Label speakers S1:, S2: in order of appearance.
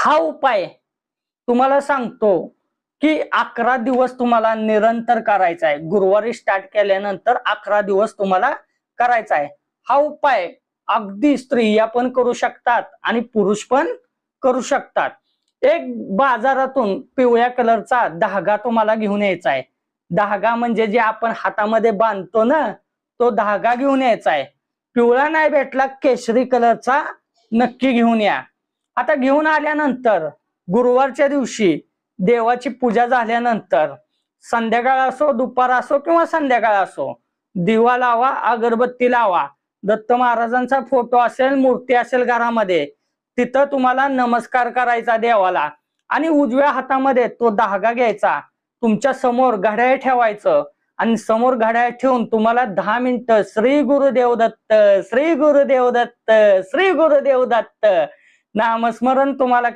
S1: हा उपाय तुम्हाला सांगतो की 11 दिवस तुम्हाला निरंतर करायचा आहे. गुरुवारी स्टार्ट केल्यानंतर 11 दिवस तुम्हाला करायचा आहे. हा उपाय अगदी स्त्रिया पण करू शकतात आणि पुरुष पण करू शकतात. एक बाजारातून पिवळ्या कलरचा धागा तुम्हाला घेऊन यायचा आहे. धागा म्हणजे जे आपण हातामध्ये बांधतो ना, तो धागा घेऊन यायचा आहे. पिवळा नाही भेटला, केशरी कलरचा नक्की घेऊन या. आता घेऊन आल्यानंतर गुरुवारच्या दिवशी देवाची पूजा झाल्यानंतर संध्याकाळ असो, दुपार असो किंवा संध्याकाळ असो, दिवा लावा, अगरबत्ती लावा. दत्त महाराजांचा फोटो असेल, मूर्ती असेल घरामध्ये, तिथं तुम्हाला नमस्कार करायचा देवाला आणि उजव्या हातामध्ये तो धागा घ्यायचा. तुमच्या समोर घड्याळ ठेवायचं आणि समोर घड्याळ ठेवून तुम्हाला 10 मिनिटं श्री गुरुदेव दत्त, श्री गुरुदेव दत्त, श्री गुरुदेव दत्त नामस्मरण तुम्हाला